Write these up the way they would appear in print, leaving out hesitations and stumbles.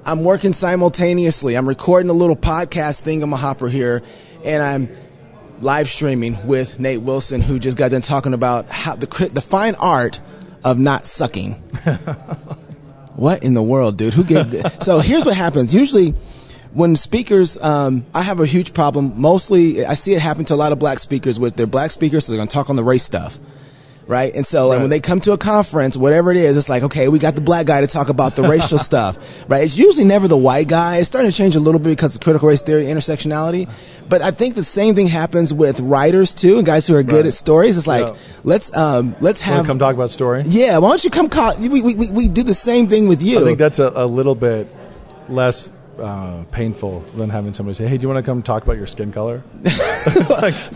I'm working simultaneously. I'm recording a little podcast thingamahopper here, and I'm live streaming with Nate Wilson, who just got done talking about how the fine art of not sucking. What in the world, dude? Who gave this? So here's what happens. Usually when speakers, I have a huge problem. Mostly I see it happen to a lot of black speakers with their black speakers, so they're going to talk on the race stuff. Right. And so when they come to a conference, whatever it is, it's like, okay, we got the black guy to talk about the racial stuff. Right. It's usually never the white guy. It's starting to change a little bit because of critical race theory, intersectionality. But I think the same thing happens with writers too, and guys who are good at stories. It's like, let's have come talk about story. Yeah. Why don't you come we do the same thing with you. I think that's a little bit less painful than having somebody say, hey, do you want to come talk about your skin color?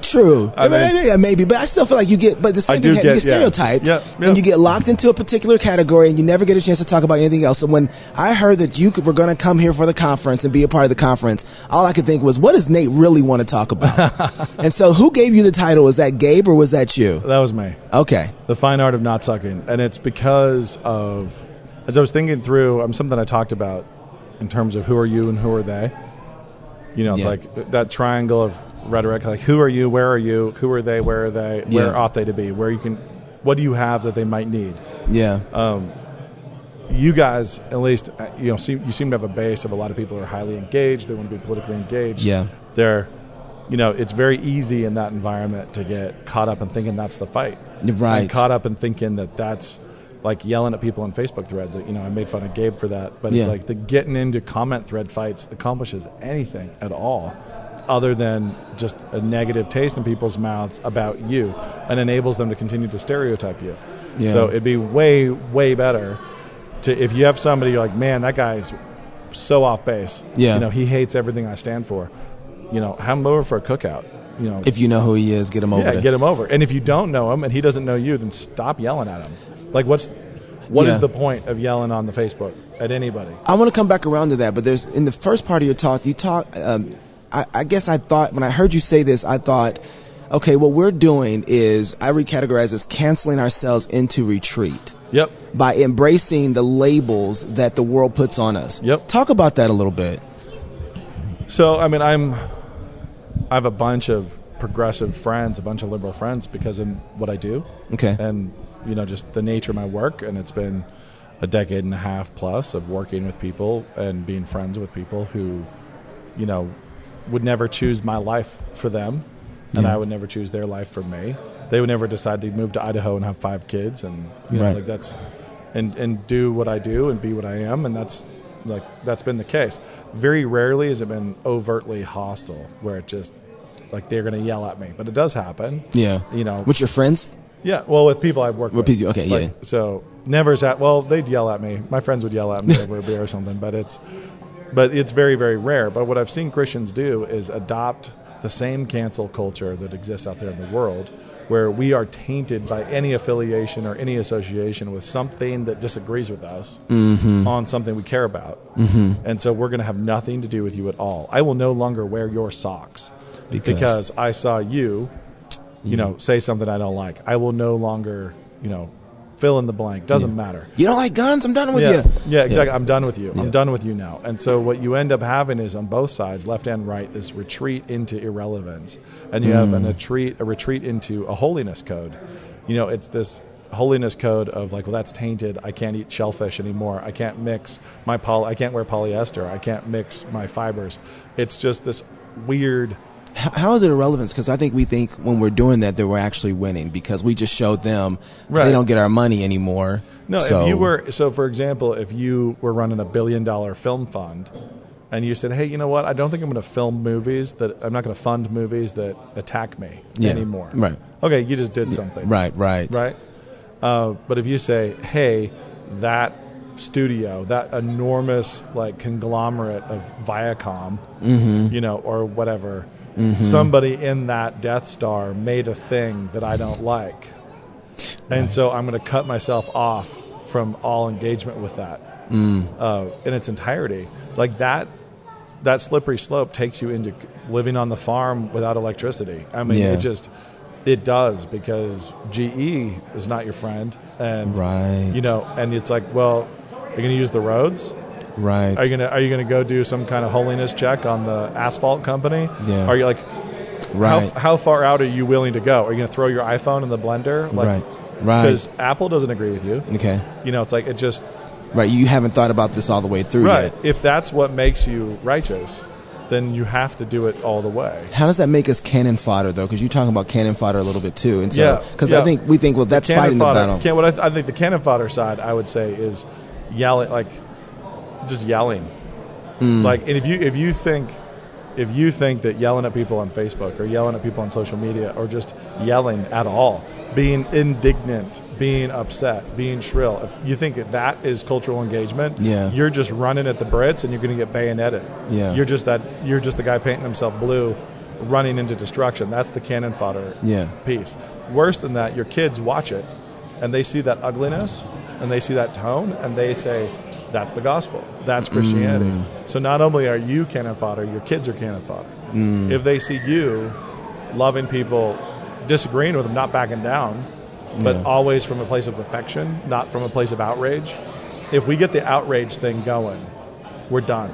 True. Maybe, but I still feel like you get, but the same thing, you get stereotyped, and you get locked into a particular category, and you never get a chance to talk about anything else. So when I heard that you were going to come here for the conference and be a part of the conference, all I could think was, what does Nate really want to talk about? And so who gave you the title? Was that Gabe or was that you? That was me. Okay. The Fine Art of Not Sucking. And it's because of, as I was thinking through, something I talked about in terms of who are you and who are they. You know, like that triangle of rhetoric, like who are you, where are you, who are they, where are they, where ought they to be, where you can, what do you have that they might need? Yeah. You guys, at least, you seem to have a base of a lot of people who are highly engaged. They want to be politically engaged. Yeah. They're, it's very easy in that environment to get caught up in thinking that's the fight. Right. And caught up in thinking that's like yelling at people on Facebook threads. I made fun of Gabe for that, but it's like the getting into comment thread fights accomplishes anything at all other than just a negative taste in people's mouths about you and enables them to continue to stereotype you. Yeah. So it'd be way, way better if you have somebody you're like, man, that guy's so off base. Yeah. He hates everything I stand for. Have him over for a cookout. If you know who he is, get him over. Yeah, get him over. And if you don't know him and he doesn't know you, then stop yelling at him. Like, what is the point of yelling on the Facebook at anybody? I want to come back around to that, but there's in the first part of your talk, I guess I thought, when I heard you say this, I thought, okay, what we're doing is, I recategorize as canceling ourselves into retreat. Yep. By embracing the labels that the world puts on us. Yep. Talk about that a little bit. So, I have a bunch of progressive friends, a bunch of liberal friends because of what I do. Okay. And just the nature of my work, and it's been a decade and a half plus of working with people and being friends with people who, would never choose my life for them, and I would never choose their life for me. They would never decide to move to Idaho and have 5 kids, and like that's, and do what I do and be what I am, and that's been the case. Very rarely has it been overtly hostile, where it just like they're going to yell at me, but it does happen. Yeah. With your friends. Yeah, well, with people I've worked with. People, okay, yeah. So never is that. Well, they'd yell at me. My friends would yell at me over a beer or something, but it's very, very rare. But what I've seen Christians do is adopt the same cancel culture that exists out there in the world, where we are tainted by any affiliation or any association with something that disagrees with us on something we care about. And so we're going to have nothing to do with you at all. I will no longer wear your socks because I saw you say something I don't like. I will no longer, fill in the blank. Doesn't matter. You don't like guns? I'm done with you. Yeah, exactly. Yeah. I'm done with you. Yeah. I'm done with you now. And so what you end up having is on both sides, left and right, this retreat into irrelevance. And you have a retreat into a holiness code. It's this holiness code of like, well, that's tainted. I can't eat shellfish anymore. I can't mix I can't wear polyester. I can't mix my fibers. It's just this weird. How is it irrelevance? Because I think we think when we're doing that we're actually winning because we just showed them they don't get our money anymore. No, so for example, if you were running $1 billion film fund and you said, hey, you know what? I don't think I'm going to film movies I'm not going to fund movies that attack me anymore. Right. Okay, you just did something. Right. But if you say, hey, that studio, that enormous conglomerate of Viacom, or whatever, somebody in that Death Star made a thing that I don't like. And so I'm going to cut myself off from all engagement with that in its entirety. Like that slippery slope takes you into living on the farm without electricity. It does, because GE is not your friend. And, and it's like, well, you're going to use the roads? Right. Are you gonna go do some kind of holiness check on the asphalt company? Yeah. Are you like, right? How far out are you willing to go? Are you gonna throw your iPhone in the blender? Like, right. Because Apple doesn't agree with you. Okay. It's like it just. Right. You haven't thought about this all the way through yet. If that's what makes you righteous, then you have to do it all the way. How does that make us cannon fodder, though? Because you're talking about cannon fodder a little bit, too. And so, because I think well, that's fighting the battle. I think the cannon fodder side, I would say, is yelling, like, just yelling. Like, and if you think that yelling at people on Facebook or yelling at people on social media or just yelling at all, being indignant, being upset, being shrill, if you think that is cultural engagement, you're just running at the Brits and you're going to get bayoneted. Yeah. You're just the guy painting himself blue, running into destruction. That's the cannon fodder piece. Worse than that, your kids watch it and they see that ugliness and they see that tone and they say, that's the gospel. That's Christianity. So not only are you cannon fodder, your kids are cannon fodder. If they see you loving people, disagreeing with them, not backing down, but always from a place of affection, not from a place of outrage. If we get the outrage thing going, we're done.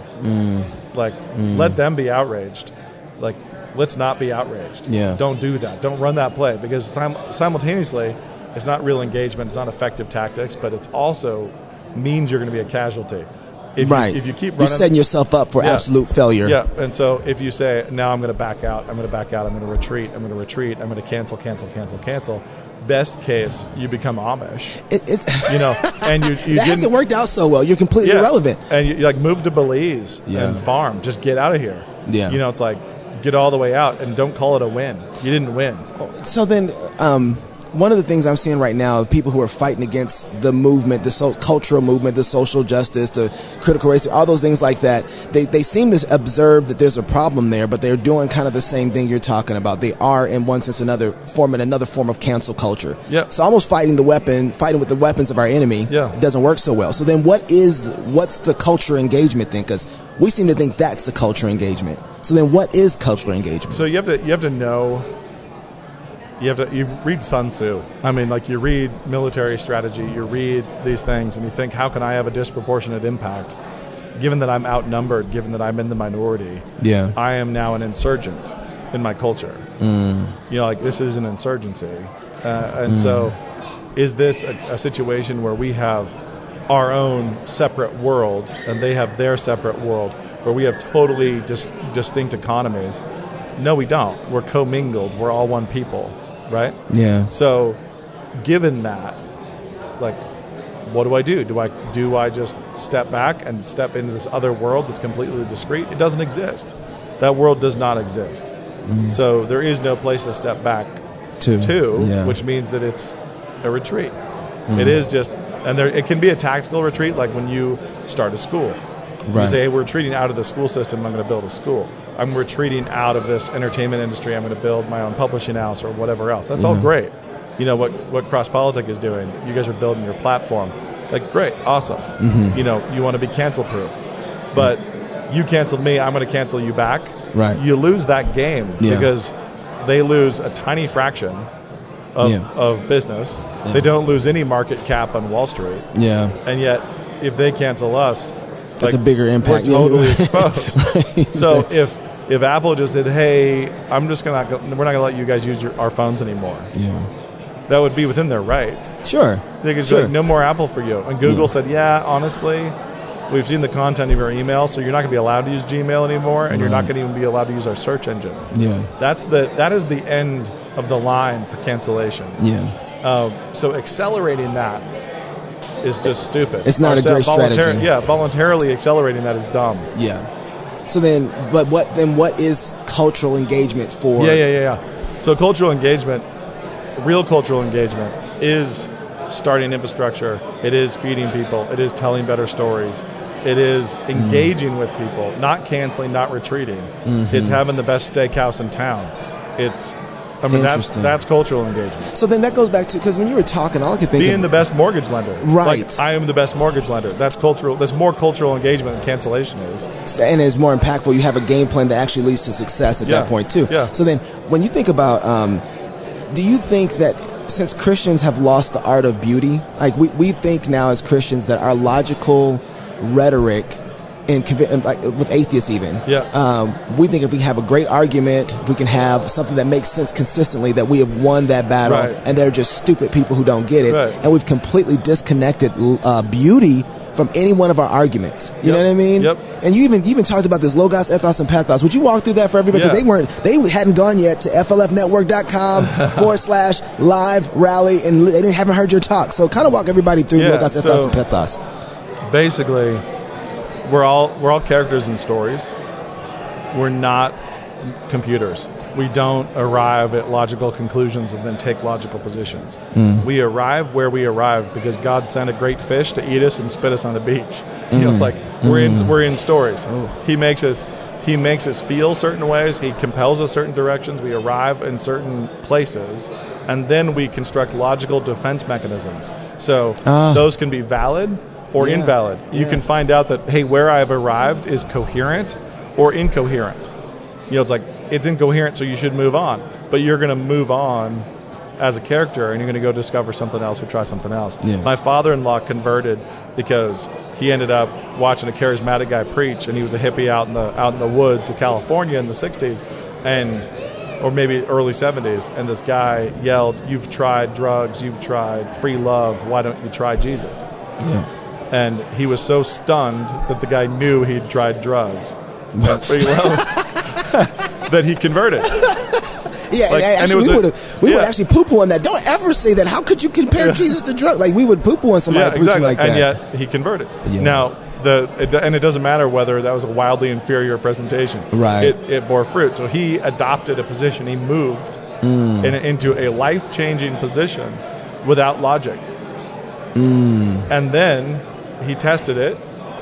Let them be outraged. Like, let's not be outraged. Don't do that. Don't run that play, because simultaneously, it's not real engagement. It's not effective tactics, but it also means you're going to be a casualty. If you keep running, you're setting yourself up for absolute failure. Yeah, and so if you say, now I'm going to back out, I'm going to retreat, I'm going to cancel, best case, you become Amish. And you that hasn't worked out so well. You're completely irrelevant. And you move to Belize and farm. Just get out of here. Yeah. It's like, get all the way out and don't call it a win. You didn't win. So then, one of the things I'm seeing right now, people who are fighting against the movement, the cultural movement, the social justice, the critical race, all those things like that, they seem to observe that there's a problem there, but they're doing kind of the same thing you're talking about. They are, in one sense, another form of cancel culture. Yeah. So almost fighting with the weapons of our enemy doesn't work so well. So then what's the cultural engagement thing? Because we seem to think that's the cultural engagement. So then what is cultural engagement? So you have to know. You read Sun Tzu. I mean, like, you read military strategy, you read these things, and you think, how can I have a disproportionate impact? Given that I'm outnumbered, given that I'm in the minority, I am now an insurgent in my culture. This is an insurgency. So is this a situation where we have our own separate world and they have their separate world, where we have totally distinct economies? No, we don't. We're commingled. We're all one people. Right? Yeah. So, given that, like, what do I do? Do I just step back and step into this other world that's completely discrete? It doesn't exist. That world does not exist. So there is no place to step back to, which means that it's a retreat. It is just, and it can be a tactical retreat, like when you start a school. Right. You say, hey, we're retreating out of the school system, I'm going to build a school. I'm retreating out of this entertainment industry, I'm going to build my own publishing house or whatever else. That's all great. What Cross Politic is doing, you guys are building your platform. Like, great, awesome. You want to be cancel proof. But you canceled me, I'm going to cancel you back. Right. You lose that game because they lose a tiny fraction of business. They don't lose any market cap on Wall Street. Yeah. And yet, if they cancel us, that's a bigger impact. We're totally exposed. Right. So if Apple just said, "Hey, we're not going to let you guys use our phones anymore," that would be within their right. Sure. They could say, like, no more Apple for you. And Google said, "Yeah, honestly, we've seen the content of your email, so you're not going to be allowed to use Gmail anymore, and you're not going to even be allowed to use our search engine." Yeah. That is the end of the line for cancellation. Yeah. So accelerating that is just stupid. It's not a great strategy. Yeah, voluntarily accelerating that is dumb. Yeah. So then, but what is cultural engagement for? Yeah. So cultural engagement, real cultural engagement, is starting infrastructure. It is feeding people. It is telling better stories. It is engaging with people, not canceling, not retreating. It's having the best steakhouse in town. That's cultural engagement. So then that goes back to, because when you were talking, all I could think being the best mortgage lender. Right. Like, I am the best mortgage lender. That's cultural. That's more cultural engagement than cancellation is. And it's more impactful. You have a game plan that actually leads to success at that point too. Yeah. So then when you think about, do you think that since Christians have lost the art of beauty, like we think now as Christians that our logical rhetoric like with atheists even. Yeah. We think if we have a great argument, if we can have something that makes sense consistently, that we have won that battle, right. and they're just stupid people who don't get it. Right. And we've completely disconnected beauty from any one of our arguments. You know what I mean? Yep. And you even talked about this logos, ethos, and pathos. Would you walk through that for everybody? Because they hadn't gone yet to FLFnetwork.com/live rally, and they haven't heard your talk. So kind of walk everybody through logos, ethos, and pathos. Basically, we're all characters in stories. We're not computers. We don't arrive at logical conclusions and then take logical positions. We arrive where we arrive because God sent a great fish to eat us and spit us on the beach. You know, it's like we're in stories. He makes us feel certain ways. He compels us certain directions. We arrive in certain places, and then we construct logical defense mechanisms. So those can be valid or invalid. You can find out that, hey, where I've arrived is coherent or incoherent. You know, it's like, it's incoherent, so you should move on. But you're going to move on as a character, and you're going to go discover something else or try something else. Yeah. My father-in-law converted because he ended up watching a charismatic guy preach, and he was a hippie out in the woods of California in the 60s, or maybe early 70s, and this guy yelled, "You've tried drugs, you've tried free love, why don't you try Jesus?" Yeah. And he was so stunned that the guy knew he'd tried drugs and free love that he converted. Yeah, like, and actually, we would actually poo-poo on that. Don't ever say that. How could you compare Jesus to drugs? Like, we would poo-poo on somebody preaching like that. And yet, he converted. Yeah. Now, and it doesn't matter whether that was a wildly inferior presentation. Right. It bore fruit. So he adopted a position. He moved into a life-changing position without logic. And then he tested it.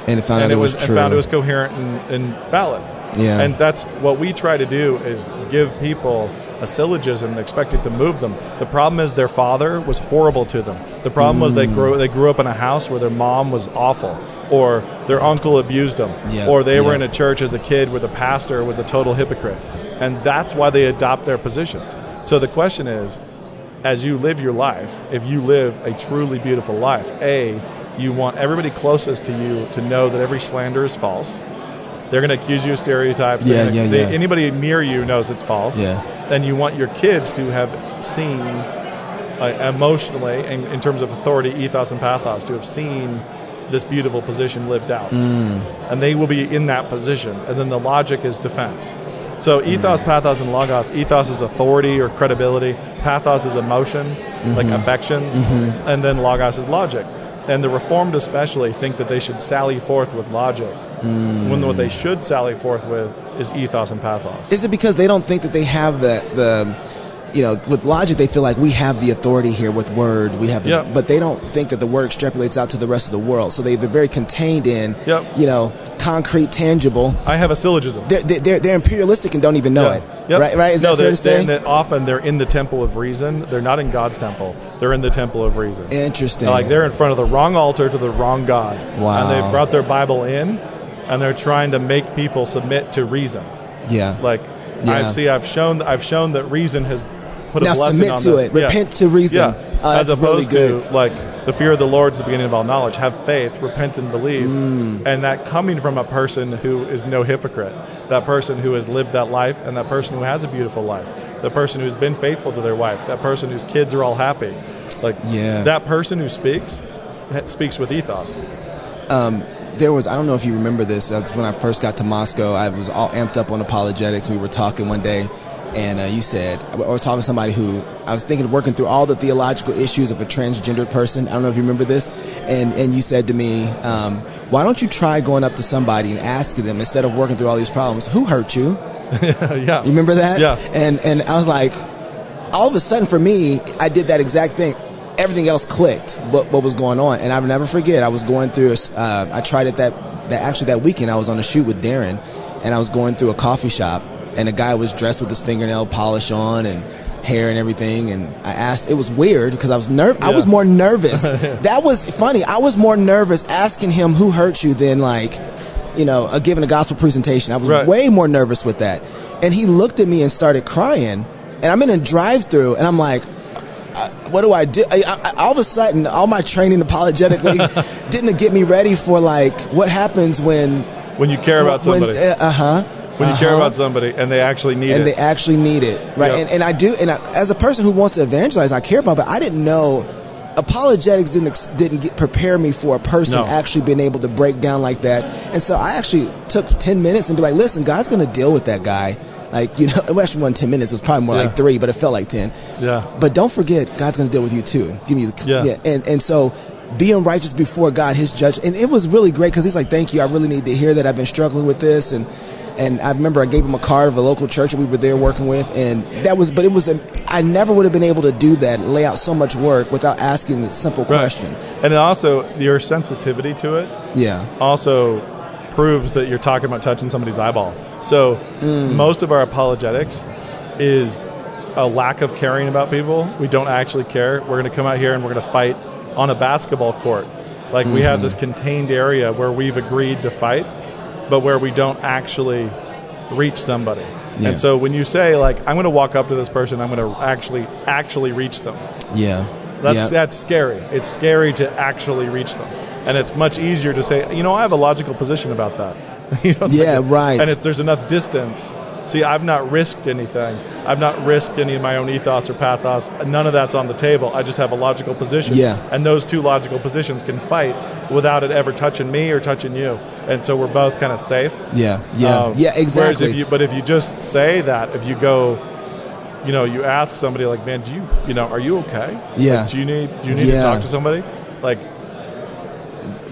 And found out it was true. And found it was coherent and valid. Yeah. And that's what we try to do, is give people a syllogism and expect it to move them. The problem is their father was horrible to them. The problem was they grew up in a house where their mom was awful, or their uncle abused them, or they were in a church as a kid where the pastor was a total hypocrite. And that's why they adopt their positions. So the question is, as you live your life, if you live a truly beautiful life, you want everybody closest to you to know that every slander is false. They're going to accuse you of stereotypes. Anybody near you knows it's false. Yeah. And you want your kids to have seen emotionally, in terms of authority, ethos, and pathos, to have seen this beautiful position lived out. And they will be in that position. And then the logic is defense. So ethos, pathos, and logos. Ethos is authority or credibility. Pathos is emotion, like affections. And then logos is logic. And the Reformed especially think that they should sally forth with logic, when what they should sally forth with is ethos and pathos. Is it because they don't think that they have with logic they feel like we have the authority here with word, but they don't think that the word extrapolates out to the rest of the world. So they're very contained in, concrete, tangible. I have a syllogism. They're imperialistic and don't even know it. Yep. Right? Is that fair to say? Often they're in the temple of reason. They're not in God's temple. They're in the temple of reason. Interesting. They're in front of the wrong altar to the wrong God. Wow. And they've brought their Bible in, and they're trying to make people submit to reason. Yeah. I've shown that reason has put a blessing on this. Now submit to it. Repent to reason. As opposed really good. to, the fear of the Lord is the beginning of all knowledge. Have faith, repent, and believe. And that coming from a person who is no hypocrite. That person who has lived that life, and that person who has a beautiful life. The person who's been faithful to their wife. That person whose kids are all happy. That person who speaks with ethos. I don't know if you remember this, that's when I first got to Moscow. I was all amped up on apologetics. We were talking one day, and you said, I was talking to somebody who, I was thinking of working through all the theological issues of a transgendered person. I don't know if you remember this. And you said to me, why don't you try going up to somebody and asking them, instead of working through all these problems, who hurt you? Yeah. You remember that? Yeah. And I was like, all of a sudden for me, I did that exact thing. Everything else clicked, what was going on. And I'll never forget, I was going through, I tried it that weekend. I was on a shoot with Darren, and I was going through a coffee shop, and a guy was dressed with his fingernail polish on and hair and everything, and I asked, it was weird because I was I was more nervous. That was funny. I was more nervous asking him who hurt you than giving a gospel presentation. I was way more nervous with that. And he looked at me and started crying, and I'm in a drive-through, and I'm like, what do I do? All of a sudden, all my training apologetically didn't get me ready for what happens when when you care about somebody. When you care about somebody and they actually need it. And they actually need it, right? Yep. And I do, as a person who wants to evangelize, I care about it, but I didn't know, apologetics didn't prepare me for a person actually being able to break down like that. And so I actually took 10 minutes and be like, listen, God's going to deal with that guy. Like, you know, it actually wasn't 10 minutes. It was probably more like 3, but it felt like 10. Yeah. But don't forget, God's going to deal with you too. Give me And so being righteous before God, his judge. And it was really great because he's like, thank you. I really need to hear that. I've been struggling with this. And I remember I gave him a card of a local church that we were there working with. And I never would have been able to do that, lay out so much work without asking the simple questions. And also your sensitivity to it also proves that you're talking about touching somebody's eyeball. So most of our apologetics is a lack of caring about people. We don't actually care. We're going to come out here and we're going to fight on a basketball court. Like we have this contained area where we've agreed to fight, but where we don't actually reach somebody. Yeah. And so when you say, like, I'm going to walk up to this person, I'm going to actually reach them. Yeah. That's scary. It's scary to actually reach them. And it's much easier to say, you know, I have a logical position about that. You know, right. And if there's enough distance, see, I've not risked anything. I've not risked any of my own ethos or pathos. None of that's on the table. I just have a logical position. Yeah. And those two logical positions can fight without it ever touching me or touching you. And so we're both kind of safe. Yeah, exactly. Whereas if you just say that, if you go, you know, you ask somebody like, man, are you okay? Yeah. Like, do you need to talk to somebody? Like,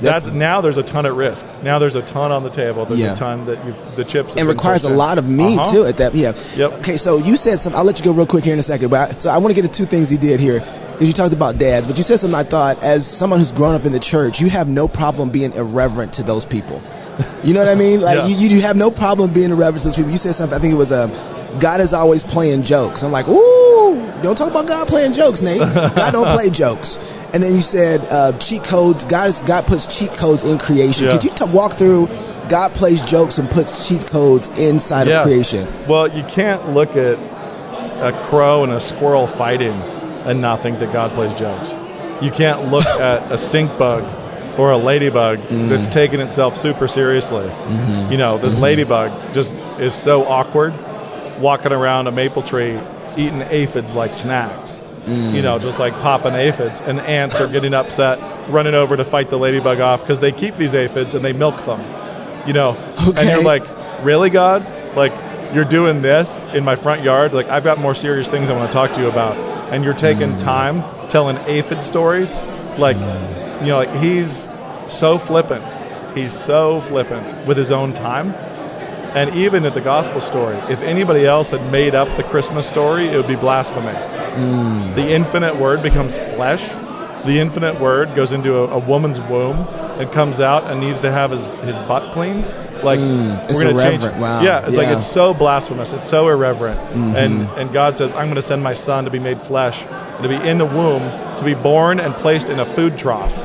now there's a ton at risk. Now there's a ton on the table. There's a ton that the chips. And requires a lot of me too at that. Yeah. Yep. Okay, so you said something. I'll let you go real quick here in a second. But I want to get to two things he did here because you talked about dads. But you said something I thought, as someone who's grown up in the church, you have no problem being irreverent to those people. You know what I mean? Like you have no problem being irreverent to those people. You said something. I think it was God is always playing jokes. I'm like, ooh, don't talk about God playing jokes, Nate. God don't play jokes. And then you said cheat codes. God puts cheat codes in creation. Yeah. Could you walk through God plays jokes and puts cheat codes inside of creation? Well, you can't look at a crow and a squirrel fighting and not think that God plays jokes. You can't look at a stink bug or a ladybug that's taking itself super seriously. You know, this ladybug just is so awkward walking around a maple tree eating aphids like snacks. You know, just like popping aphids, and ants are getting upset, running over to fight the ladybug off because they keep these aphids and they milk them. You know, and you're like, really, God? Like, you're doing this in my front yard? Like, I've got more serious things I want to talk to you about, and you're taking time telling aphid stories? Like, you know, like he's so flippant. He's so flippant with his own time. And even at the gospel story, if anybody else had made up the Christmas story, it would be blasphemy. The infinite word becomes flesh. The infinite word goes into a woman's womb and comes out and needs to have his butt cleaned. Like, it's we're going to change. Wow. Yeah, it's like, it's so blasphemous. It's so irreverent. And God says, I'm going to send my son to be made flesh, and to be in the womb, to be born and placed in a food trough.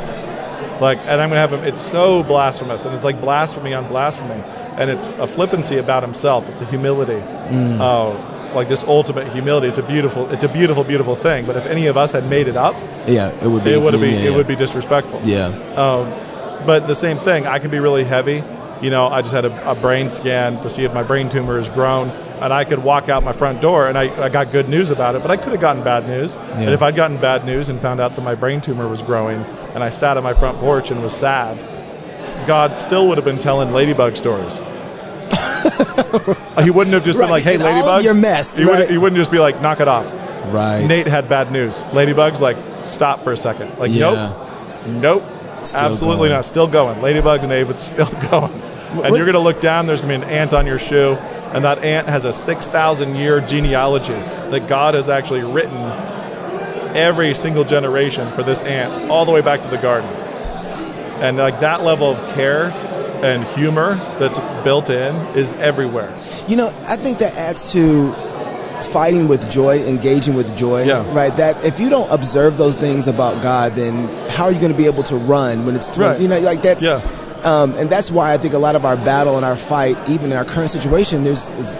Like, and I'm going to have him. It's so blasphemous, and it's like blasphemy on blasphemy. And it's a flippancy about himself. It's a humility, like this ultimate humility. It's a beautiful, beautiful thing. But if any of us had made it up, it would be disrespectful. Yeah. But the same thing, I can be really heavy. You know, I just had a brain scan to see if my brain tumor has grown, and I could walk out my front door, and I got good news about it. But I could have gotten bad news. Yeah. And if I'd gotten bad news and found out that my brain tumor was growing, and I sat on my front porch and was sad, God still would have been telling ladybug stories. He wouldn't have just been like, hey, ladybugs. All of your mess. He wouldn't just be like, knock it off. Right. Nate had bad news. Ladybugs, like, stop for a second. Like, nope. Still absolutely going. Not. Still going. Ladybugs and aphids still going. And you're going to look down, there's going to be an ant on your shoe, and that ant has a 6,000-year genealogy that God has actually written every single generation for this ant all the way back to the garden. And like that level of care and humor that's built in is everywhere. You know, I think that adds to fighting with joy, engaging with joy, right? That if you don't observe those things about God, then how are you going to be able to run when it's right. You know, like that's and that's why I think a lot of our battle and our fight, even in our current situation, is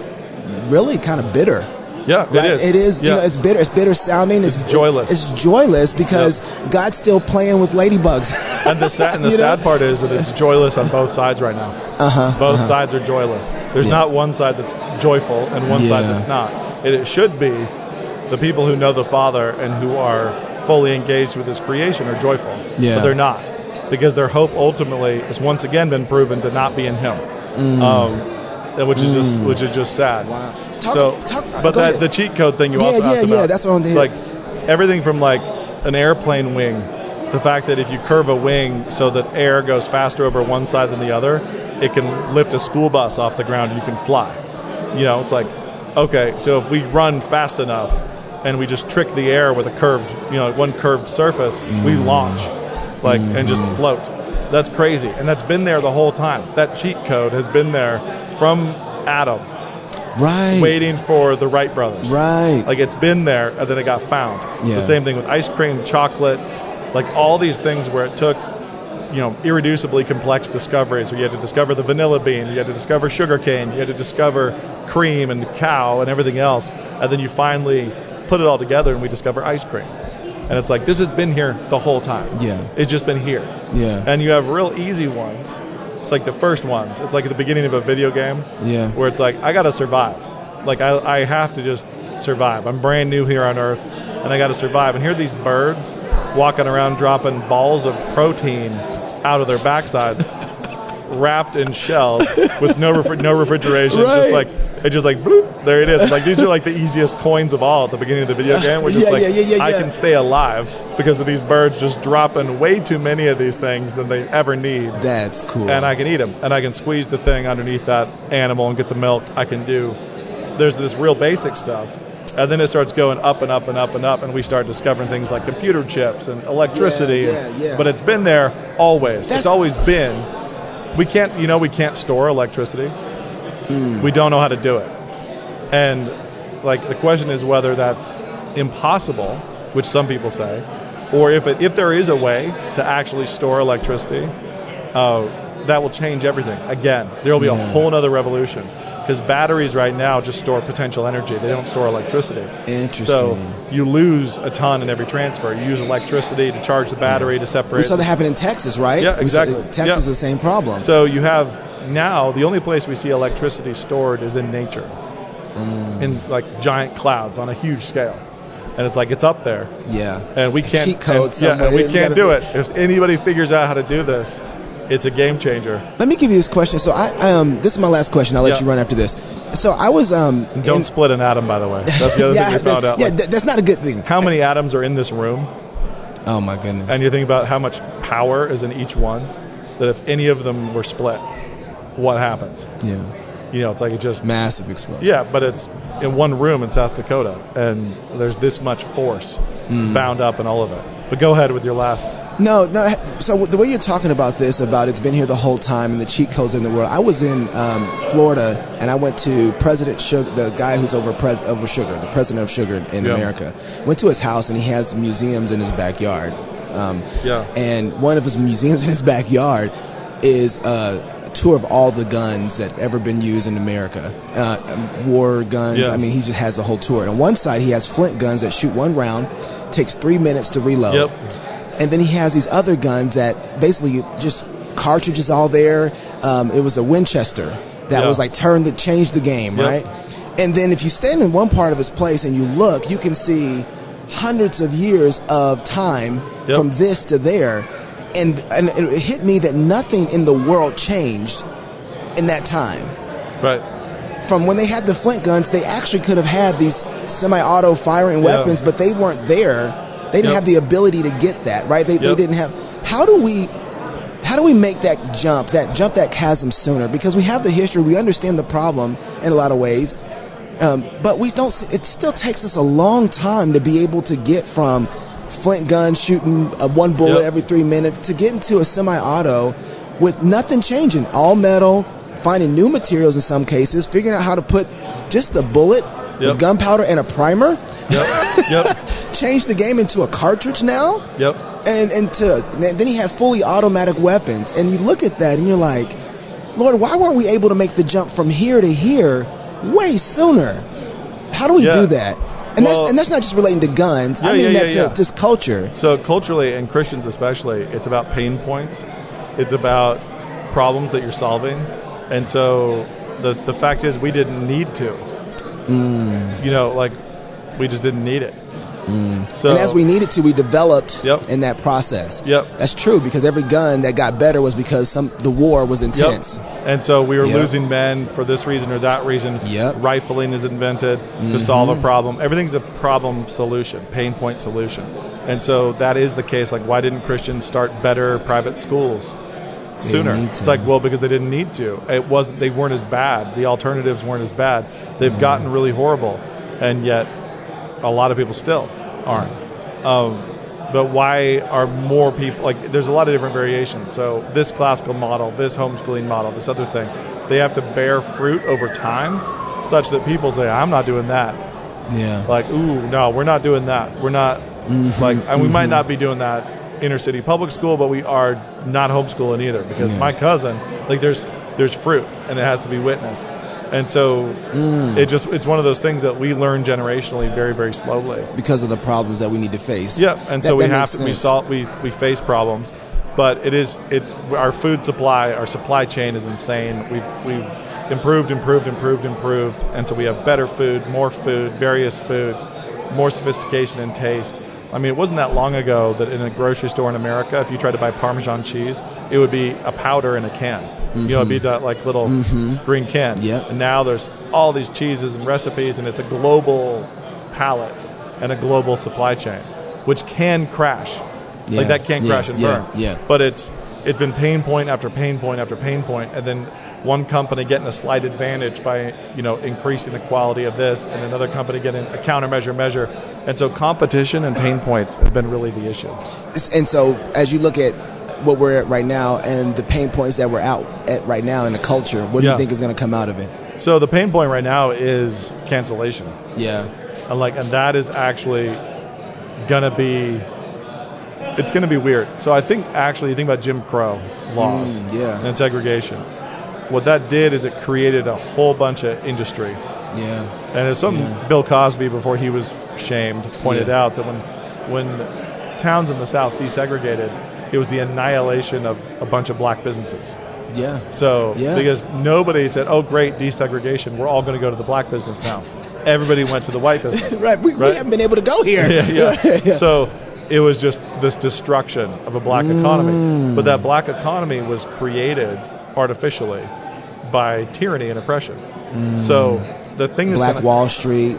really kind of bitter. Yeah, right? it is. It is. Yeah. You know, it's bitter. It's bitter sounding. It's joyless. It's joyless because God's still playing with ladybugs. And the sad part is that it's joyless on both sides right now. Both sides are joyless. There's not one side that's joyful and one side that's not. It should be the people who know the Father and who are fully engaged with His creation are joyful. But they're not, because their hope ultimately has once again been proven to not be in Him. Which is just sad. Wow. The cheat code thing you also asked about. Yeah, that's what I'm thinking. Like everything from like an airplane wing, the fact that if you curve a wing so that air goes faster over one side than the other, it can lift a school bus off the ground and you can fly. You know, it's like, okay, so if we run fast enough and we just trick the air with a curved, one curved surface, we launch, and just float. That's crazy, and that's been there the whole time. That cheat code has been there from Adam, right? Waiting for the Wright brothers, right? Like it's been there, and then it got found. Yeah. The same thing with ice cream, chocolate, like all these things where it took, irreducibly complex discoveries. Where you had to discover the vanilla bean, you had to discover sugar cane, you had to discover cream and cow and everything else, and then you finally put it all together, and we discover ice cream. And it's like, this has been here the whole time. Yeah. It's just been here. Yeah. And you have real easy ones. It's like the first ones. It's like at the beginning of a video game. Yeah. Where it's like, I got to survive. Like, I have to just survive. I'm brand new here on Earth, and I got to survive. And here are these birds walking around dropping balls of protein out of their backsides, wrapped in shells with no refrigeration. Right. Just like, bloop, there it is. Like, these are like the easiest coins of all at the beginning of the video game. We're just I can stay alive because of these birds just dropping way too many of these things than they ever need. That's cool. And I can eat them. And I can squeeze the thing underneath that animal and get the milk. There's this real basic stuff. And then it starts going up and up and up and up, and we start discovering things like computer chips and electricity. But it's been there always. It's always been. We can't store electricity. We don't know how to do it. And like the question is whether that's impossible, which some people say, or if there is a way to actually store electricity, that will change everything. Again, there will be a whole other revolution, because batteries right now just store potential energy. They don't store electricity. Interesting. So you lose a ton in every transfer. You use electricity to charge the battery to separate. We saw that happen in Texas, right? Yeah, exactly. Texas is the same problem. So you have now the only place we see electricity stored is in nature, in like giant clouds on a huge scale. And it's like, it's up there. Yeah. And we can't. Cheat code. And we can't do it. If anybody figures out how to do this, it's a game changer. Let me give you this question. So this is my last question. I'll let you run after this. So I was don't split an atom, by the way. That's the other thing we found out. Yeah, that's not a good thing. How many atoms are in this room? Oh my goodness. And you think about how much power is in each one. That if any of them were split, what happens? Yeah. It's like it just massive explosion. Yeah, but it's in one room in South Dakota, and there's this much force bound up in all of it. But go ahead with your last. No. So the way you're talking about this, about it's been here the whole time and the cheat codes in the world. I was in Florida, and I went to President Sugar, the guy who's over sugar, the president of sugar in America. Went to his house, and he has museums in his backyard. And one of his museums in his backyard is a tour of all the guns that have ever been used in America, war guns. I mean, he just has the whole tour. And on one side, he has flint guns that shoot one round, takes 3 minutes to reload. And then he has these other guns that basically just cartridges all there. It was a Winchester that was like changed the game, right? And then if you stand in one part of his place and you look, you can see hundreds of years of time from this to there. And it hit me that nothing in the world changed in that time. Right. From when they had the flint guns, they actually could have had these semi-auto firing weapons, but they weren't there. They didn't have the ability to get that, right? They didn't have. How do we make that jump, that chasm sooner? Because we have the history, we understand the problem in a lot of ways, but we don't. It still takes us a long time to be able to get from flint gun shooting one bullet every 3 minutes to get into a semi-auto with nothing changing, all metal, finding new materials in some cases, figuring out how to put just a bullet with gunpowder and a primer. Change the game into a cartridge now. And then he had fully automatic weapons, and you look at that and you're like, Lord, why weren't we able to make the jump from here to here way sooner? How do we do that? And that's not just relating to guns. I mean to just culture. So culturally, and Christians especially, it's about pain points. It's about problems that you're solving. And so the fact is we didn't need to. You know, like we just didn't need it. So, and as we needed to, we developed in that process. That's true, because every gun that got better was because the war was intense. And so we were losing men for this reason or that reason. Rifling is invented to solve a problem. Everything's a problem solution, pain point solution. And so that is the case. Like, why didn't Christians start better private schools sooner? It's like, well, because they didn't need to. They weren't as bad. The alternatives weren't as bad. They've gotten really horrible, and yet a lot of people still aren't. But why are more people, like, there's a lot of different variations. So this classical model, this homeschooling model, this other thing, they have to bear fruit over time such that people say, I'm not doing that. Like, ooh, no, we're not doing that. We're not, and we might not be doing that inner city public school, but we are not homeschooling either, because my cousin, like, there's fruit and it has to be witnessed. And so it's one of those things that we learn generationally very, very slowly. Because of the problems that we need to face. And so we face problems. But it's our food supply, our supply chain is insane. We've improved. And so we have better food, more food, various food, more sophistication and taste. I mean, it wasn't that long ago that in a grocery store in America, if you tried to buy Parmesan cheese, it would be a powder in a can. You know, it'd be that like little green can. And now there's all these cheeses and recipes, and it's a global palette and a global supply chain, which can crash. Like that can crash and burn. But it's been pain point after pain point after pain point, and then one company getting a slight advantage by, you know, increasing the quality of this, and another company getting a countermeasure measure. And so competition and pain points have been really the issue. And so as you look at what we're at right now and the pain points that we're out at right now in the culture, what do you think is going to come out of it? So the pain point right now is cancellation. And that is actually going to be, it's going to be weird. So I think actually you think about Jim Crow laws and segregation. What that did is it created a whole bunch of industry. And it's something Bill Cosby, before he was shamed, pointed out that when towns in the South desegregated, it was the annihilation of a bunch of black businesses. Because nobody said, oh, great, desegregation, we're all going to go to the black business now. Everybody went to the white business. We haven't been able to go here. So it was just this destruction of a black economy. But that black economy was created artificially by tyranny and oppression. So the thing is Black Wall Street,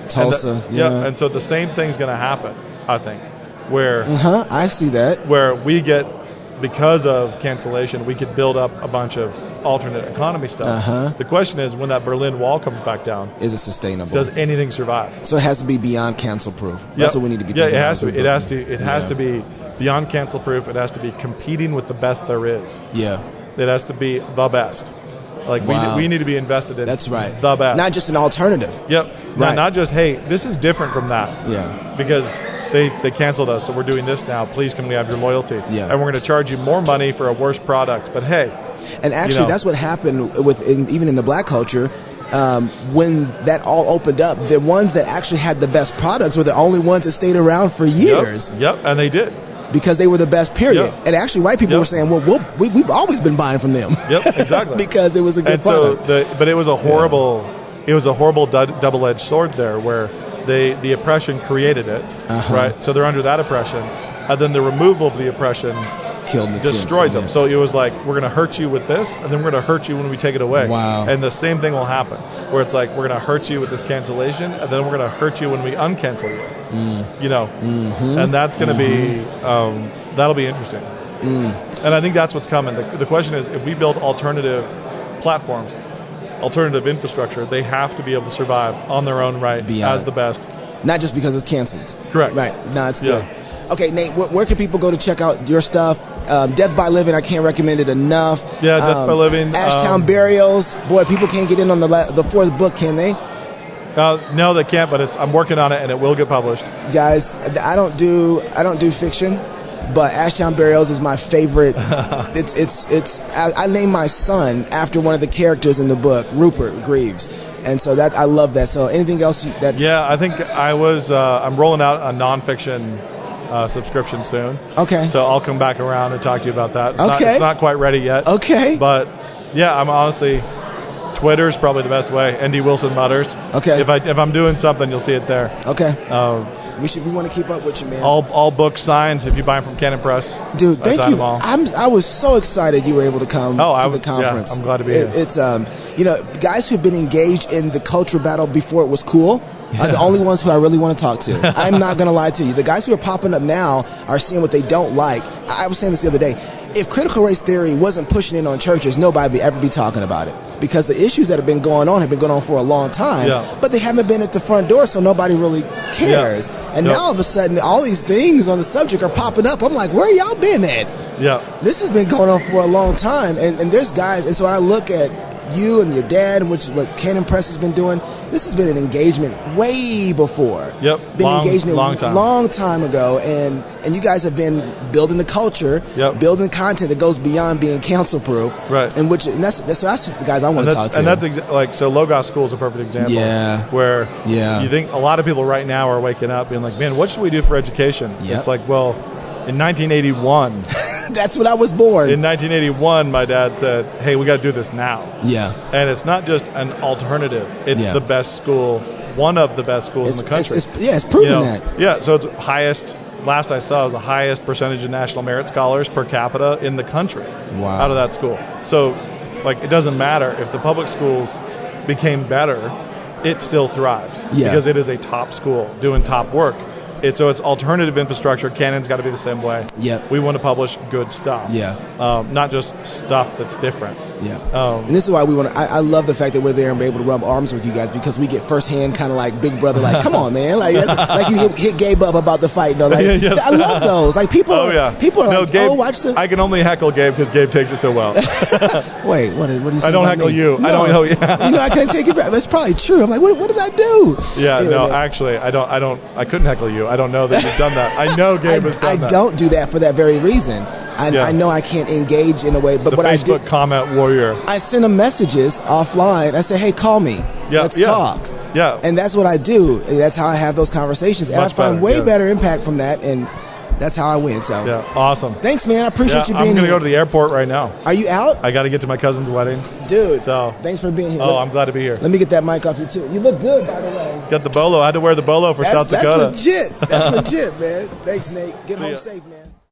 Tulsa. And so the same thing's going to happen, I think, where I see that. Where we get, because of cancellation, we could build up a bunch of alternate economy stuff. The question is, when that Berlin Wall comes back down, is it sustainable? Does anything survive? So it has to be beyond cancel proof. That's what we need to be thinking about. It has to be beyond cancel proof. It has to be competing with the best there is. It has to be the best. Like we need to be invested in the best. Not just an alternative. Not just, hey, this is different from that. Because they canceled us, so we're doing this now. Please, can we have your loyalty? And we're going to charge you more money for a worse product. But hey. And actually, that's what happened even in the black culture. When that all opened up, the ones that actually had the best products were the only ones that stayed around for years. And they did. Because they were the best, period. And actually, white people were saying, well, we've always been buying from them. Exactly. Because it was a good product. But it was a horrible, double-edged sword there, where the oppression created it, right? So they're under that oppression, and then the removal of the oppression destroyed them. So it was like, we're going to hurt you with this, and then we're going to hurt you when we take it away. And the same thing will happen, where it's like, we're going to hurt you with this cancellation, and then we're going to hurt you when we uncancel you. You know, and that's going to be that'll be interesting. And I think that's what's coming. The question is, if we build alternative platforms, alternative infrastructure, they have to be able to survive on their own right as the best. Not just because it's canceled. Correct. Right. No, it's good. Okay, Nate, where can people go to check out your stuff? Death by Living, I can't recommend it enough. Death by Living. Ashtown Burials. Boy, people can't get in on the fourth book, can they? No, they can't. But I'm working on it, and it will get published. Guys, I don't do fiction, but Ashtown Burials is my favorite. I named my son after one of the characters in the book, Rupert Greaves, And so I love that. So anything else that's... Yeah, I think I'm rolling out a nonfiction subscription soon. Okay. So I'll come back around and talk to you about that. It's not quite ready yet. Okay. But yeah, I'm honestly, Twitter's probably the best way. ND Wilson Mutters. Okay. If I'm doing something, you'll see it there. Okay. We want to keep up with you, man. All books signed if you buy them from Canon Press. Dude, thank you. I was so excited you were able to come to the conference. Yeah, I'm glad to be here. It's guys who've been engaged in the culture battle before it was cool are the only ones who I really want to talk to. I'm not going to lie to you. The guys who are popping up now are seeing what they don't like. I was saying this the other day. If critical race theory wasn't pushing in on churches, nobody would ever be talking about it. Because the issues that have been going on for a long time, but they haven't been at the front door, so nobody really cares. And now all of a sudden, all these things on the subject are popping up. I'm like, where y'all been at? Yeah. This has been going on for a long time, and there's guys, and so when I look at you and your dad and what Canon Press has been doing, this has been an engagement way before. Yep. Long time ago, and you guys have been building the culture, building content that goes beyond being council proof. Right. And that's the guys I want to talk to. And that's so Logos School is a perfect example. Yeah. Where you think a lot of people right now are waking up being like, man, what should we do for education? Yep. It's like, well, in 1981. That's when I was born. In 1981, my dad said, hey, we got to do this now. Yeah. And it's not just an alternative. It's the best school, one of the best schools in the country. It's proven that. Yeah, so it's last I saw, it was the highest percentage of national merit scholars per capita in the country out of that school. So, it doesn't matter. If the public schools became better, it still thrives because it is a top school doing top work. So it's alternative infrastructure. Canon's got to be the same way. Yep. We want to publish good stuff. Yeah. Not just stuff that's different. Yeah. And this is why we want to. I love the fact that we're there and be able to rub arms with you guys because we get firsthand kind of like big brother. Like, come on, man. Like you hit Gabe up about the fight. No, yes. I love those. Like people. People are like, Gabe, watch the. I can only heckle Gabe because Gabe takes it so well. Wait, what are you saying? I don't heckle you. No. I don't heckle you. I can't take it back. That's probably true. I'm like, what did I do? Yeah. Anyway, no, actually, I don't. I couldn't heckle you. I don't know that you've done that. I know Gabe has done that. I don't do that for that very reason. I know I can't engage in a way, but what I do, Facebook comment warrior. I send them messages offline. I say, hey, call me. Let's talk. Yeah. And that's what I do. And that's how I have those conversations. And I find way better impact from that. And that's how I win. So awesome. Thanks, man. I appreciate you being here. I'm going to go to the airport right now. Are you out? I got to get to my cousin's wedding. Dude, so thanks for being here. Oh, I'm glad to be here. Let me get that mic off you, too. You look good, by the way. Got the bolo. I had to wear the bolo for South Dakota. That's legit. That's legit, man. Thanks, Nate. Get home safe, man.